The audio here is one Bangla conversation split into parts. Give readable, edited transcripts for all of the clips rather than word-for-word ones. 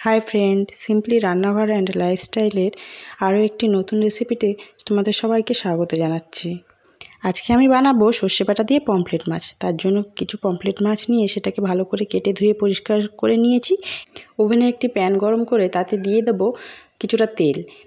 हाई फ्रेंड सिम्पली रान्नाघर एंड लाइफस्टाइलेर आरो एकटी नतून रेसिपिते तोमादेर सबाइके स्वागत जानाच्छि। आजके आमि बानाबो सर्षे बाटा दिये पमफ्लेट माछ। तार जोन्नो किछु पमफ्लेट माछ निये सेटाके भालो करे केटे धुये परिष्कार करे नियेछि। ओभेने एकटी पैन गरम करे ताते दिये देबो কিছুটা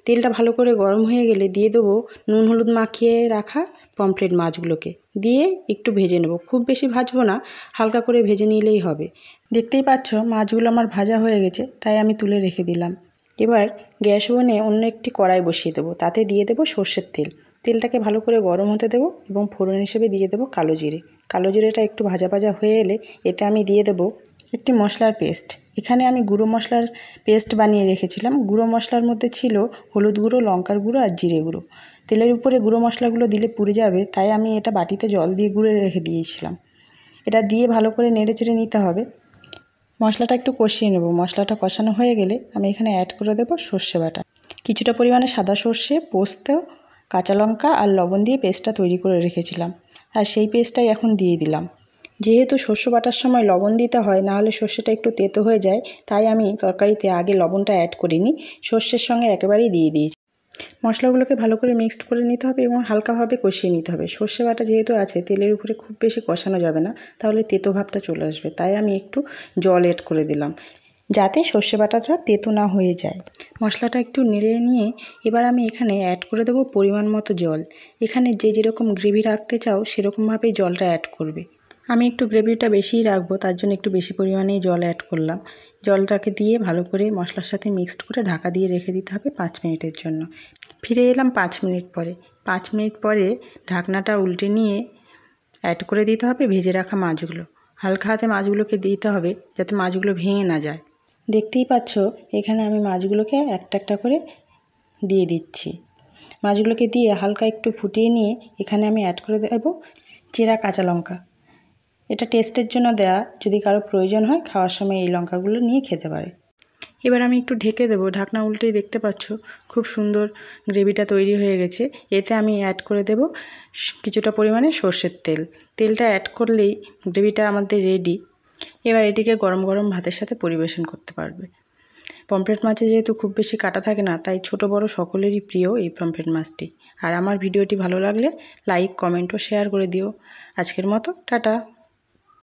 তেলটা ভালো করে গরম হয়ে গেলে দিয়ে দেবো নুন হলুদ মাখিয়ে রাখা পমফ্রেট মাছগুলোকে দিয়ে একটু ভেজে নেব। খুব বেশি ভাজবো না, হালকা করে ভেজে নিলেই হবে। দেখতেই পাচ্ছ মাছগুলো আমার ভাজা হয়ে গেছে, তাই আমি তুলে রেখে দিলাম। এবার গ্যাস ওভেনে অন্য একটি কড়াই বসিয়ে দেবো, তাতে দিয়ে দেবো সর্ষের তেলটাকে ভালো করে গরম হতে দেবো এবং ফোড়ন হিসেবে দিয়ে দেবো কালো জিরেটা একটু ভাজা ভাজা হয়ে এলে এতে আমি দিয়ে দেবো একটি মশলার পেস্ট। এখানে আমি গুঁড়ো মশলার পেস্ট বানিয়ে রেখেছিলাম। গুঁড়ো মশলার মধ্যে ছিল হলুদ গুঁড়ো, লঙ্কার গুঁড়ো আর জিরে গুঁড়ো। তেলের উপরে গুঁড়ো মশলাগুলো দিলে পুড়ে যাবে, তাই আমি এটা বাটিতে জল দিয়ে গুঁড়ে রেখে দিয়েছিলাম। এটা দিয়ে ভালো করে নেড়ে চেড়ে নিতে হবে। মশলাটা একটু কষিয়ে নেব। মশলাটা কষানো হয়ে গেলে আমি এখানে অ্যাড করে দেবো সর্ষে বাটা। কিছুটা পরিমাণে সাদা সর্ষে, পোস্ত, কাঁচা লঙ্কা আর লবণ দিয়ে পেস্টটা তৈরি করে রেখেছিলাম, আর সেই পেস্টটাই এখন দিয়ে দিলাম। যেহেতু সর্ষে বাটার সময় লবণ দিতে হয়, নাহলে সর্ষেটা একটু তেতো হয়ে যায়, তাই আমি তরকারিতে আগে লবণটা অ্যাড করিনি, সর্ষের সঙ্গে একেবারেই দিয়ে দিয়েছি। মশলাগুলোকে ভালো করে মিক্সড করে নিতে হবে এবং হালকাভাবে কষিয়ে নিতে হবে। সর্ষে বাটা যেহেতু আছে, তেলের উপরে খুব বেশি কষানো যাবে না, তাহলে তেতো ভাবটা চলে আসবে। তাই আমি একটু জল অ্যাড করে দিলাম, যাতে সর্ষে বাটাটা তেতো না হয়ে যায়। মশলাটা একটু নেড়ে নিয়ে এবার আমি এখানে অ্যাড করে দেবো পরিমাণ মতো জল। এখানে যে যেরকম গ্রেভি রাখতে চাও সেরকমভাবেই জলটা অ্যাড করবে। আমি একটু গ্রেভিটা বেশিই রাখবো, তার জন্য একটু বেশি পরিমাণেই জল অ্যাড করলাম। জলটাকে দিয়ে ভালো করে মশলার সাথে মিক্সড করে ঢাকা দিয়ে রেখে দিতে হবে 5 মিনিটের জন্য। ফিরে এলাম 5 মিনিট পরে। 5 মিনিট পরে ঢাকনাটা উল্টে নিয়ে অ্যাড করে দিতে হবে ভেজে রাখা মাছগুলো। হালকা হাতে মাছগুলোকে দিতে হবে যাতে মাছগুলো ভেঙে না যায়। দেখতেই পাচ্ছ এখানে আমি মাছগুলোকে একটা একটা করে দিয়ে দিচ্ছি। মাছগুলোকে দিয়ে হালকা একটু ফুটিয়ে নিয়ে এখানে আমি অ্যাড করে দেবো চেরা কাঁচা লঙ্কা। এটা টেস্টের জন্য দেয়া, যদি কারো প্রয়োজন হয় খাওয়ার সময় এই লঙ্কাগুলো নিয়ে খেতে পারে। এবার আমি একটু ঢেকে দেবো। ঢাকনা উল্টেই দেখতে পাচ্ছ খুব সুন্দর গ্রেভিটা তৈরি হয়ে গেছে। এতে আমি অ্যাড করে দেব কিছুটা পরিমাণে সর্ষের তেলটা অ্যাড করলেই গ্রেভিটা আমাদের রেডি। এবার এটিকে গরম গরম ভাতের সাথে পরিবেশন করতে পারবে। পমফ্রেট মাছে যেহেতু খুব বেশি কাটা থাকে না, তাই ছোট বড় সকলেরই প্রিয় এই পমফ্রেট মাছটি। আর আমার ভিডিওটি ভালো লাগলে লাইক, কমেন্ট ও শেয়ার করে দিও। আজকের মতো টাটা।